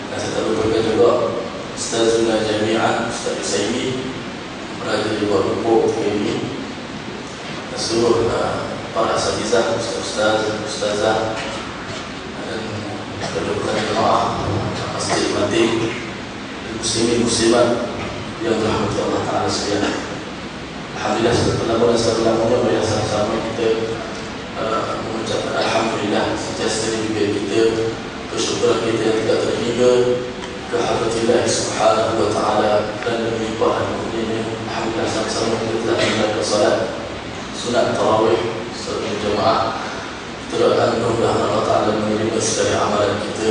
Dan saya lupakan juga Ustazuna Jami'an, Ustaz Usaimi, berada di bawah rupuk ini, dan seluruh para asatizah, ustazah, dan kedudukan jemaah Masjid Mati, muslimin muslimat yang dirahmati Allah Ta'ala sekalian. Alhamdulillah, setelah banyak sama-sama kita mengucapkan Alhamdulillah sentiasa juga kita bersyukur kita yang tidak terhingga kehadirat Subhanahu wa Ta'ala dan melimpah al-mu'minin. Alhamdulillah, sama-sama kita telah menjalankan salat sunat tarawih secara berjamaah. Kita doakan mudah-mudahan Allah Ta'ala menerima segala amalan kita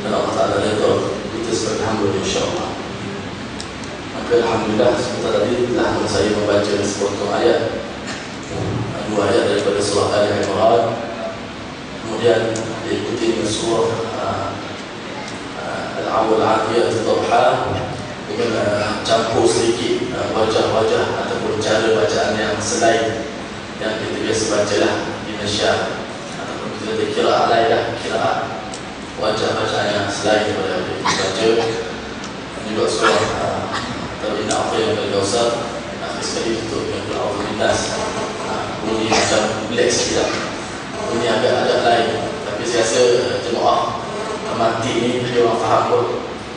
dan Allah Ta'ala redha kita sebagai hamba, insya-Allah. Maka alhamdulillah, sebentar tadi telah saya membaca sepotong ayat, dua ayat daripada surah Al-Imran, kemudian diikuti dengan surah Al-Awwal Adiyat Al-Dhabha, dengan campur sedikit wajah-wajah ataupun cara bacaan yang selain yang kita biasa bacalah di Malaysia, ataupun kita ada kiraat lain lah, kiraat wajah bacaan yang selain daripada yang kita baca. Juga surah Inna A'tayna Al-Kautsar, akhir sekali tutup dengan Al-Awwal bunyi macam relax sikit lah, bunyi agak lain, tapi saya rasa jemaah mati ni dia orang faham pun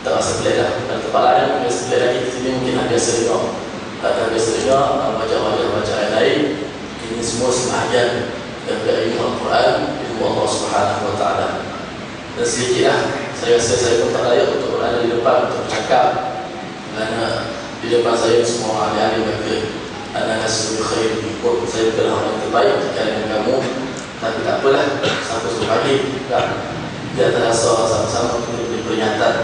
tak rasa pelik lah. Dan tempat lain biasa pelik lagi, di sini mungkin ada biasa dengar, tak ada biasa dengar wajah-wajah yang lain. Ini semua sebahagian daripada ilmu Al-Quran, ilmu Allah Subhanahu wa Ta'ala. Dan sedikit lah, saya rasa saya pun tak layak untuk berada di depan untuk bercakap, kerana di depan saya semua ahli-ahli mereka ana nasul khair minkum, saya bukanlah orang yang terbaik di kalangan kamu, tapi tak apalah, satu pagi kan di antara sama-sama kita beri peringatan.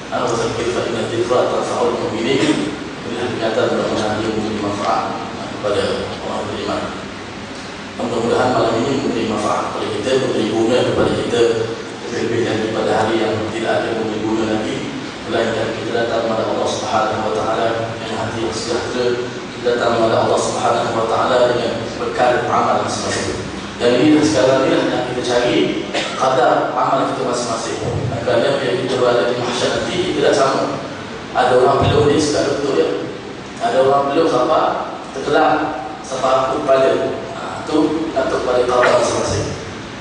Ana berfikir fa inna dzikra tanfa'ul mu'minin, berilah peringatan mudah-mudahan ia memberi manfaat kepada orang beriman. Mudah-mudahan malam ini memberi manfaat kepada kita, memberi guna kepada kita, lebih lagi pada hari yang tidak ada memberi guna lagi, melainkan kita datang kepada Allah Subhanahu wa Ta'ala dengan hati yang sejahtera, kita datang kepada Allah Subhanahu wa Ta'ala dengan bekal amal masing-masing. Dan ini sekarang ni yang kita cari kadar amal kita masing-masing. Kerana bila kita berada di mahsyar nanti, kita tak sama. Ada orang peluk ni suka betul ya, ada orang peluk siapa terkelam, siapa aku kepala, itu untuk pada kadar masing-masing.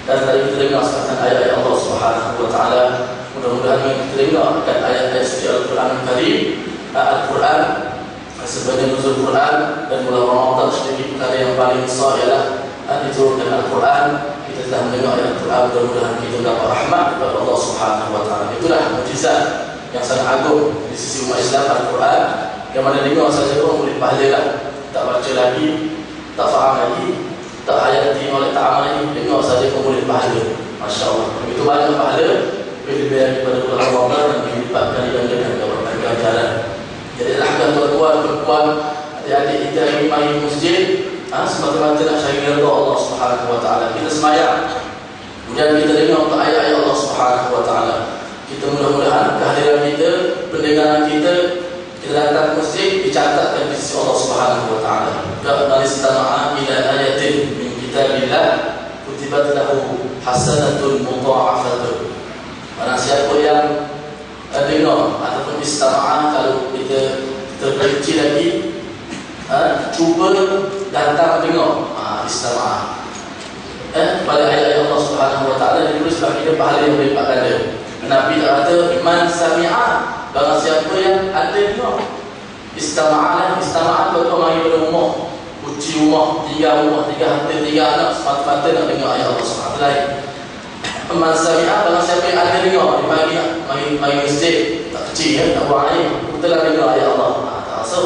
Dan tadi kita dengar sekatan ayat-ayat Allah Subhanahu wa Ta'ala. Mudah-mudahan kita dengar akan ayat-ayat suci Al-Quran Karim, Al-Quran sebagai nuzul Quran, dan bulan Ramadan sendiri perkara yang paling besar ialah diturunkan Al-Quran. Kita telah mendengar ayat Al-Quran, mudah-mudahan kita dapat rahmat kepada Allah Subhanahu wa Ta'ala. Itulah mukjizat yang sangat agung di sisi umat Islam, Al-Quran, yang mana dengar saja pun boleh pahala lah. Tak baca lagi, tak faham lagi, tak hayati oleh tak amal lagi, dengar saja pun boleh pahala. Masya Allah, begitu banyak pahala, lebih lagi pada bulan Ramadan yang dilipatkan dengan ganjaran. Jadi lahkan tuan-tuan, perempuan, adik-adik kita yang mari masjid, semata-mata nak cari redha Allah Subhanahu wa Ta'ala. Kita semayang, kemudian kita dengar untuk ayat-ayat Allah Subhanahu wa Ta'ala. Kita mudah-mudahan kehadiran kita, pendengaran kita datang ke masjid dicatatkan di sisi Allah Subhanahu wa Ta'ala. Man istama'a ila ayatin min kitabillah kutibat lahu hasanatun mudha'afatun. Mana siapa yang dengar ataupun istama'a, kalau kita terperinci lagi, cuba datang dengar istama'a pada ayat-ayat Allah Subhanahu wa Ta'ala, ditulis bagi kita pahala yang berlipat ganda. Nabi kata man sami'a, barang siapa yang ada dengar. Istama'ah betul mari pada rumah, uci rumah, tiga harta, tiga anak, semata-mata nak dengar ayat Allah Subhanahu wa Ta'ala. Man sami'a, barang siapa yang ada dengar, dia bagi mari masjid, tak kecil ya, tak buang air, betul lah dengar ayat Allah. Tak rasa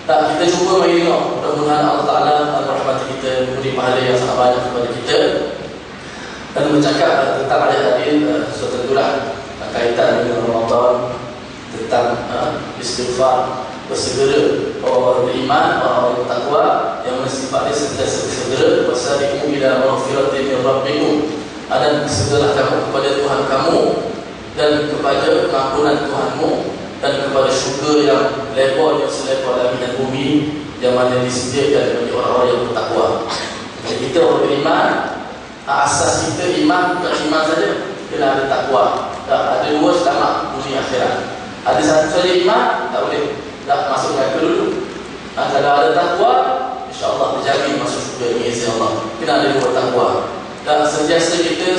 tak, kita cuba mari dengar. Mudah-mudahan Allah Ta'ala merahmati kita, memberi pahala yang sangat banyak kepada kita. Dan bercakap tentang ayat tadi, suatu tentulah kaitan dengan Ramadan, tentang istighfar, bersegera orang beriman, orang bertakwa yang mensifatnya sentiasa bersegera, wasari'u ila maghfiratin min rabbikum, dan bersegeralah kamu kepada Tuhan kamu dan kepada pengampunan Tuhanmu dan kepada syurga yang lebar, yang selebar langit dan bumi, yang mana disediakan bagi orang-orang yang bertakwa. Jadi kita orang beriman, asas kita iman, bukan iman saja, kena ada takwa. Tak ada dua selamat dunia akhirat. Ada satu saja iman, tak boleh, tak masuk neraka dulu. Kalau ada takwa, insya-Allah terjamin masuk syurga dengan izin Allah. Kena ada dua takwa. Dan sentiasa kita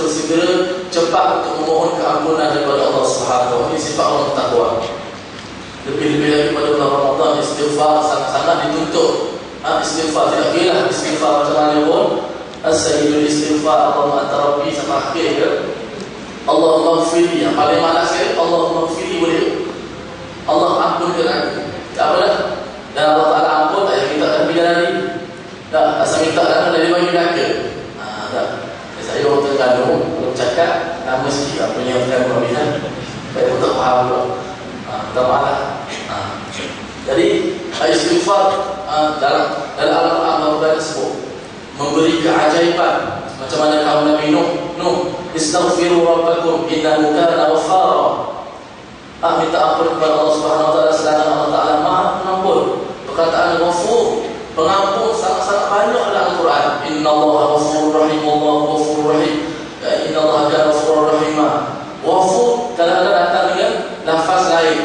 bersegera cepat untuk memohon keampunan daripada Allah Subhanahu wa taala. Ini sifat orang takwa. Lebih-lebih lagi pada bulan Ramadan, istighfar sangat-sangat dituntut. Istighfar tidak kira istighfar macam mana pun. As-sayyidul istighfar, Allahumma anta rabbi sampai akhir ke. Allahumma ghfirli, yang paling malas sekali Allahumma ghfirli boleh. Allah ampunkan aku. Tak apa dah. Dan Allah Ta'ala ampun, tak payah minta lebih lagi. Tak asal minta dah dari bagi neraka. Tak. Saya orang Terengganu, kalau cakap nama sikit apa yang Terengganu ni kan. Saya pun tak faham pula. Tak malah. Jadi istighfar dalam Al-Quran Allah sebut memberi keajaiban. Macam mana kaum Nabi Nuh, istaghfiru rabbakum innahu kana ghaffara. Minta ampun kepada Allah Subhanahu wa taala, sedangkan Allah Taala Maha Pengampun. Perkataan ghafur, pengampun sangat-sangat banyak dalam Al-Quran. Innallaha ghafurur rahim, Allahu ghafurur rahim. Innallaha kana ghafurur rahima. Ghafur kadang-kadang datang dengan lafaz lain.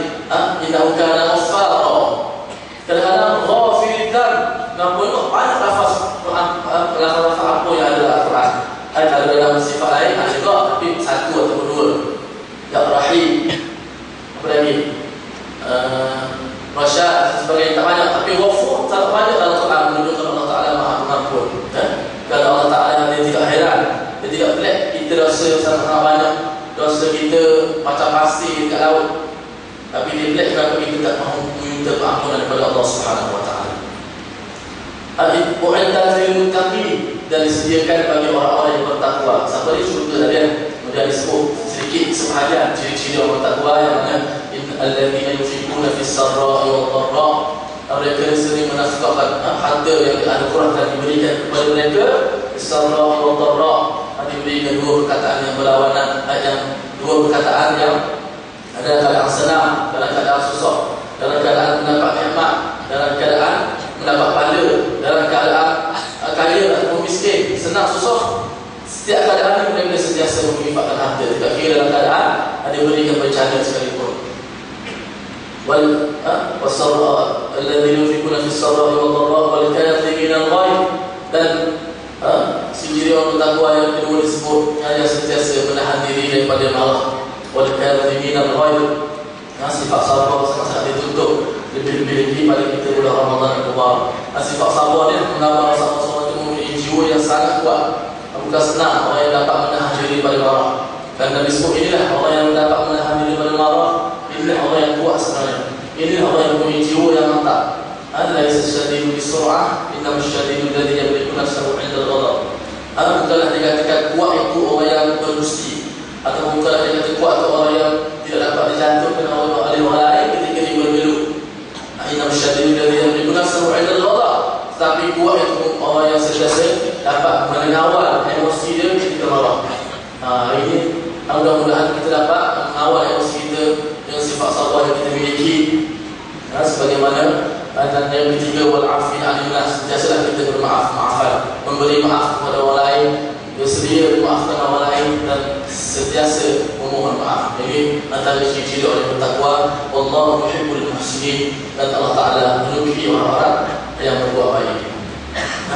Innahu kana ghaffara. Kadang-kadang ghafir dan ngampun banyak lafaz apa yang ada dalam Al-Quran. Ada dalam sifat lain ada juga, tapi satu atau dua. Ya Rahim, apa lagi? Rasyad sebagainya tak banyak, tapi Ghafur sangat banyak dalam Al-Quran menunjukkan Allah Ta'ala Maha Pengampun. Kalau Allah Ta'ala dia tidak heran, dia tidak pelik kita dosa sangat-sangat banyak, dosa kita macam pasir dekat laut, tapi dia pelik kenapa kita tak mahu minta pengampunan daripada Allah Subhanahu wa taala. Al-Mu'addah lil muttaqin, dan disediakan bagi orang-orang yang bertakwa. Sampai di syurga tadi kemudian disebut sedikit sebahagian ciri-ciri orang bertakwa yang mana alladzina yunfiquna fis sarra'i wad dharra. Mereka sering menafkahkan harta yang dianugerahkan diberikan kepada mereka. Fis sarra'i wad dharra, diberikan dua perkataan yang berlawanan, dua perkataan yang dalam keadaan senang, dalam keadaan susah, dalam keadaan mendapat nikmat, dalam keadaan mendapat pahala, dalam keadaan kaya ataupun miskin, senang susah. Setiap keadaan ini mereka sentiasa menginfakkan harta, tidak kira dalam keadaan ada berikan bencana sekalipun. Wasarra alladhina yunfiquna fis sarra'i wad dharra wal kadhibina al-ghayz, dan ciri orang bertakwa yang kedua disebut yang sentiasa menahan diri daripada marah. Wal kadhibina al-ghayz, sifat sabar sangat-sangat dituntut. Lebih-lebih lagi pada kita bulan Ramadan yang kebal. Sifat sabar ni menambah sahabat-sahabat itu mempunyai jiwa yang sangat kuat. Bukan senang orang yang dapat menahan diri pada marah. Dan Nabi sebut inilah orang yang dapat menahan diri pada marah, inilah orang yang kuat sebenarnya. Inilah orang yang mempunyai jiwa yang mantap. Laisa syadidu bisur'ah, innahu syadidu alladhi yamliku nafsahu 'inda al-ghadab. Bukanlah dikatakan kuat itu orang yang berdusti, atau bukanlah dikatakan kuat itu orang yang tidak dapat dijatuhkan oleh orang lain ketika dia bergelut. Innahu syadidu alladhi yamliku nafsahu 'inda al-ghadab. Tapi kuat itu orang yang sentiasa dapat mengawal emosi dia ketika marah. Ini mudah-mudahan kita dapat mengawal emosi kita dengan sifat sabar yang kita miliki. Sebagaimana dan yang ketiga, wal afi 'anil nas, sentiasalah kita bermaaf-maafan, memberi maaf kepada orang lain, bersedia memaafkan orang lain, dan sentiasa memohon maaf. Ini antara ciri-ciri orang yang bertakwa. Wallahu yuhibbul muhsinin, dan Allah Taala menyukai orang-orang yang berbuat baik.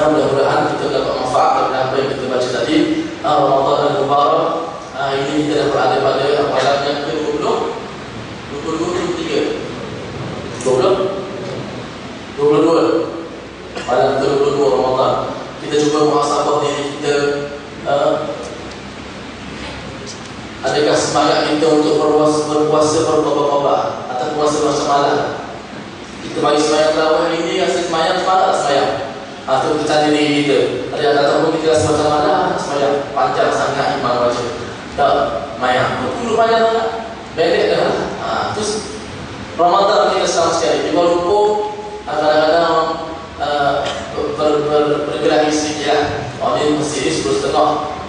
Mudah-mudahan kita dapat manfaat dari apa yang kita baca tadi. Ramadan al-Mubarak. Ini kita dah berada pada malam yang ke-20, 22, 22 malam ke-22 Ramadan. Kita cuba muhasabah diri kita. Adakah semangat kita untuk berpuasa berkobar-kobar atau puasa masa malam? Kita bagi semayang terawih hari ini, rasa semayang semalam semayang. Atau kita tanya diri kita, ada yang kata pun kita rasa macam mana semayang panjang sangat imam baca. Tak, semayang dulu panjang sangat, pendek dah. Terus Ramadan ni sama sekali, dia lupa. Kadang-kadang bergerak isi lah. Ini mesti ini 10.30,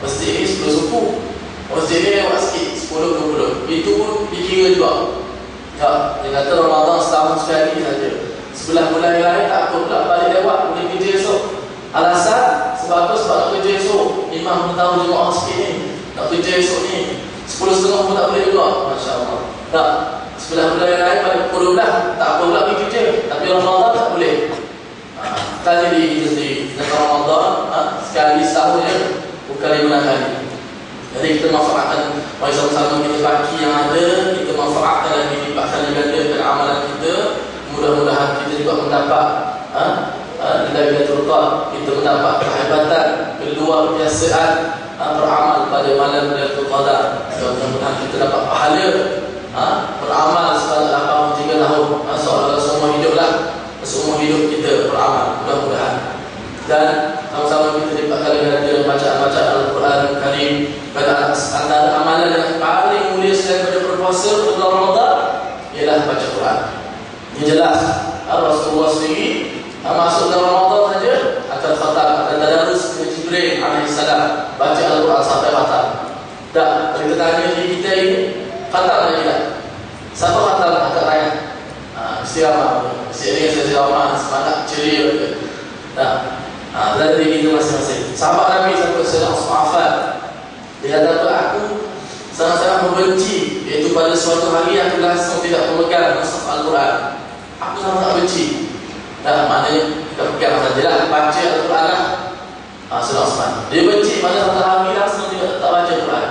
mesti ini 10 suku, mesti ini lewat sikit 10-20. Itu pun dikira juga. Tak, dia kata Ramadan setahun sekali saja. Sebelah bulan yang lain tak apa pula balik lewat, boleh kerja esok. Alasan sebab apa? Sebab nak kerja esok. Imam pun tahu jemaah sikit ni nak kerja esok ni, 10.30 pun tak boleh juga. Masya Allah. Tak, sebelah bulan yang lain pada pukul 12 tak apa pula pergi kerja, tapi Ramadan tak boleh. Tadi di Ramadan sekali setahun je, bukan 5 kali. Jadi kita manfaatkan mari sama-sama kita bagi yang ada, kita manfaatkan lagi lipat kali ganda amalan kita. Mudah-mudahan kita juga mendapat Lailatul Qadar, kita mendapat kehebatan, keluar biasaan beramal pada malam Lailatul Qadar. Mudah-mudahan kita dapat pahala beramal selama 83 tahun, seolah-olah semua hiduplah, semua hidup kita beramal, mudah-mudahan. Dan sama-sama kita dapatkan dengan bacaan-bacaan Al-Quran Karim. Pada antara amalan yang paling mulia selain pada berpuasa bulan Ramadan ialah baca Quran. Ini jelas Rasulullah sendiri masuk dalam Ramadan saja akan khatam, akan tadarus ke Jibril alaihissalam, baca Al-Quran sampai khatam. Dan kita tanya diri kita ini, khatam lagi tak? Siapa khatam akad raya? Istiqamah, istiqamah, semangat ceria. Dan diri kita masing-masing. Sahabat Nabi sampai Sayyidina Affan, dia kata aku sangat-sangat membenci, iaitu pada suatu hari aku langsung tidak memegang mushaf Al-Quran. Aku sangat benci. Dan maknanya kita pegang sajalah, baca Al-Quran lah. Sayyidina Affan dia benci pada satu hari langsung tidak tak baca Al-Quran.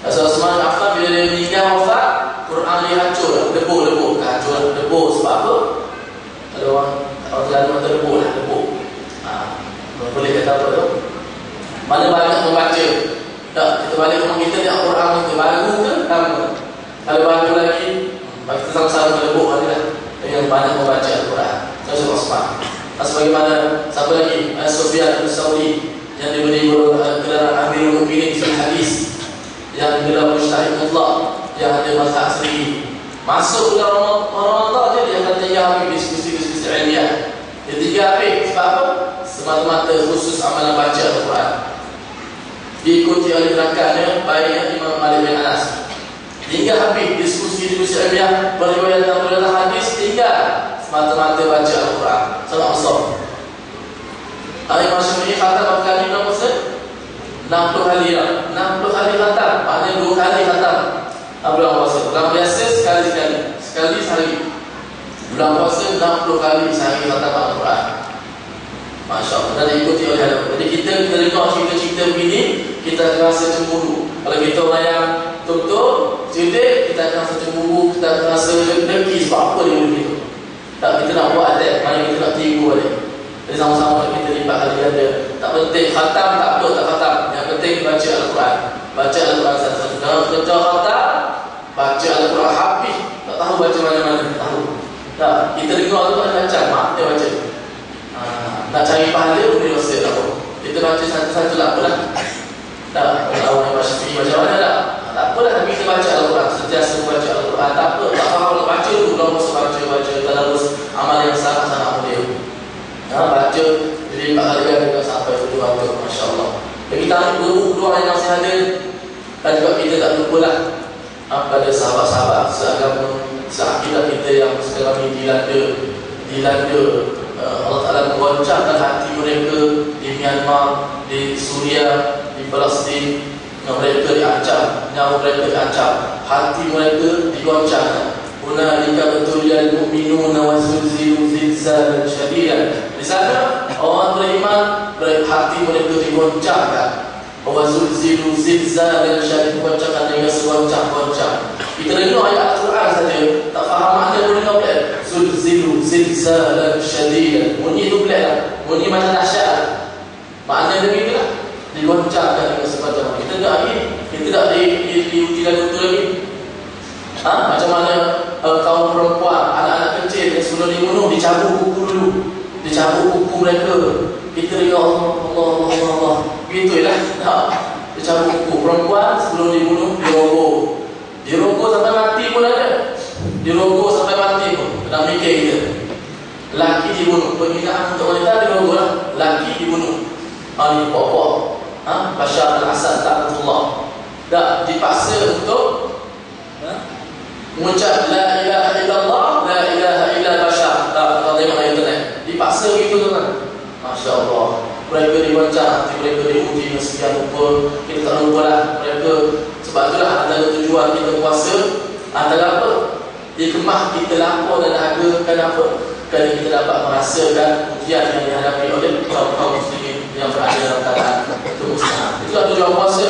Sayyidina Affan bila dia meninggal wafat, Quran dia hancur, debu hancur, debu sebab apa? Ada orang jalan kata debu lah, debu. Boleh kata apa tu? Mana banyak membaca. Tak, kita balik rumah kita ni Al-Quran kita baru ke lama? Kalau baru lagi, kita sama-sama lebuk lagi lah dengan banyak membaca Al-Quran. Saya suruh Osman. Sebagaimana siapa lagi? Sufyan bin Sauri yang diberi gelar Amirul Mukminin fil Hadis, yang gelar Mujtahid Mutlaq, yang ada mazhab sendiri. Masuk bulan Ramadan je dia akan tinggal diskusi-diskusi ilmiah. Dia tinggal habis sebab apa? Semata-mata khusus amalan baca Al-Quran. Diikuti oleh rakannya baik Imam Malik bin Anas. Hingga habis diskusi-diskusi ilmiah, periwayat dan hadis, tinggal semata-mata baca Al-Quran. Sangat besar. Imam Syafi'i khatam berapa kali dalam puasa? 60 kali lah. 60 kali khatam, maknanya 2 kali khatam bulan puasa. Bulan biasa sekali sehari. Bulan puasa 60 kali sehari khatam Al-Quran. Masya Allah. Dan diikuti oleh Allah. Jadi kita dengar cerita-cerita begini, kita rasa cemburu. Kalau kita orang yang betul-betul cerdik, kita akan rasa cemburu, kita akan rasa dengki sebab apa dia begitu. Tak, kita nak buat adat, mana kita nak tiru balik. Jadi sama-sama kita lipat kali ganda. Tak penting khatam, tak apa, tak khatam. Yang penting baca Al-Quran. Baca Al-Quran satu-satu. Kalau kita khatam, baca Al-Quran habis, tak tahu baca mana-mana, tak tahu. Tak, kita dengar tu ada macam mak dia baca. Nak cari pahala boleh dosa tak apa. Kita baca satu-satu lah apalah. Tak, orang yang Syafi'i macam mana tak? Tak apalah, tapi kita baca Al-Quran, sentiasa membaca Al-Quran. Tak apa, tak faham nak baca tu, belum masa baca, terus amal yang sangat-sangat mulia. Baca, jadi 4 kali juga sampai 7 waktu, Masya Allah. Dan kita berdoa yang masih ada. Dan juga kita tak lupa lah pada sahabat-sahabat seagama, seakidah kita yang sekarang ini dilanda Allah Ta'ala menggoncangkan hati mereka di Myanmar, di Suria, di Palestin. Mereka diancam, nyawa mereka diancam, hati mereka digoncangkan. Hunalika batuliyal mu'minuna wa zulzilu zilzalan syadidan. Di sana orang beriman, hati mereka digoncangkan. Wa zulzilu zilzalan syadidan, goncangkan dengan segoncang-goncang. Kita dengar ayat Al-Quran saja, tak faham makna boleh dengar pelik. Zulzilu zilzalan syadidan. Bunyi tu pelik lah, bunyi macam dahsyat. Makna dia begini lah, digoncangkan dengan segoncang. Kita tak lagi, kita tak diuji lagi betul lagi. Macam mana kaum perempuan, anak-anak kecil yang sebelum dibunuh dicabut kuku dulu, dicabut kuku mereka. Kita dengar Allah, begitulah. Dicabut kuku perempuan sebelum dibunuh, dirogoh sampai mati pun ada. Dirogoh sampai mati pun. Tak mikir kita. Laki dibunuh, penghinaan untuk wanita dirogoh lah. Laki dibunuh. Ini pokok. Bashar al-Assad ta'atullah. Tak dipaksa untuk mengucap la ilaha illallah, la ilaha illa bashar. Tak, kalau tengok dalam internet, dipaksa begitu kan. Masya Allah. Mereka digoncang, hati mereka diuji dengan sekian rupa. Kita tak lupa lah mereka. Sebab itulah antara tujuan kita puasa Antara apa? Hikmah kita lapor dan hargakan apa? Kerana kita dapat merasakan ujian yang dihadapi oleh kaum muslimin yang berada dalam keadaan kemusnahan. Itulah tujuan puasa.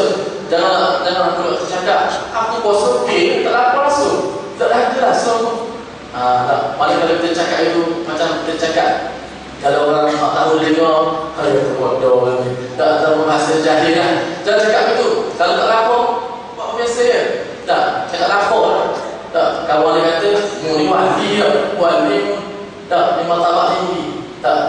Jangan kalau tercakap aku puasa okey, tak lapor langsung, tak ada jelas so. Malah kalau kita cakap itu macam kita cakap kalau orang tak tahu dengar, ada bodoh lagi, tak tahu bahasa jahil lah. Jangan cakap itu. Kalau tak lapor, buat biasa je. Tak, cakap lapor. Tak, kawan dia kata, ni wali tak, wali tak, ni martabat tinggi. Tak,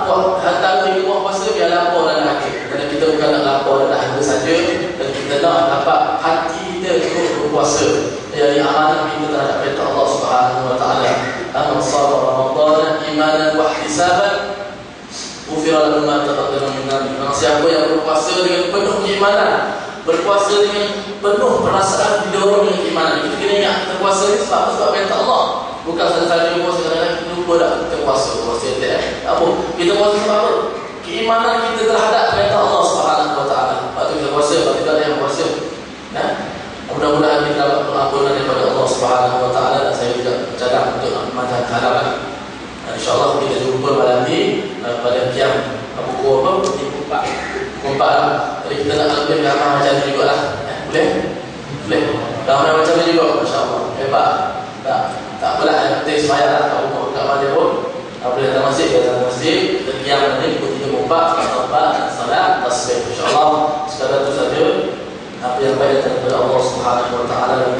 buat hantar dia buat puasa biar lapor dan hakim. Kerana kita bukan nak lapor dan hakim saja, dan kita nak dapat hati kita untuk berpuasa. Yang amanah kita terhadap perintah Allah Subhanahu Wa Taala. Amal sabar Ramadan imanan wa ihtisaban ghufira lahu ma taqaddama min dhanbi. Siapa yang berpuasa dengan penuh keimanan, berpuasa dengan penuh perasaan didorong dengan keimanan. Kita kena ingat kita puasa ni sebab perintah Allah. Bukan saja puasa kadang-kadang kita lupa dah kita puasa apa? Kita puasa sebab apa? Keimanan kita terhadap perintah Allah Subhanahu Wa Taala. Sebab tu kita puasa, sebab kita ada yang puasa. Mudah-mudahan kita dapat pengampunan daripada Allah Subhanahu Wa Taala, dan saya juga cadang untuk macam halaman. InsyaAllah kita jumpa malam ni pada kiam pukul apa? Pukul 4 lah. Jadi kita nak lebih ramai macam ni juga lah. Boleh? Boleh? Ramai macam ni juga, masya-Allah. Hebat. Tak apalah, kita semayang lah. Tak umur kat mana pun. Boleh datang masjid, kita kiam nanti pukul 3, 4, salat, tasbih. InsyaAllah sekadar itu saja. Apa yang baik daripada Allah Subhanahu Wa Taala.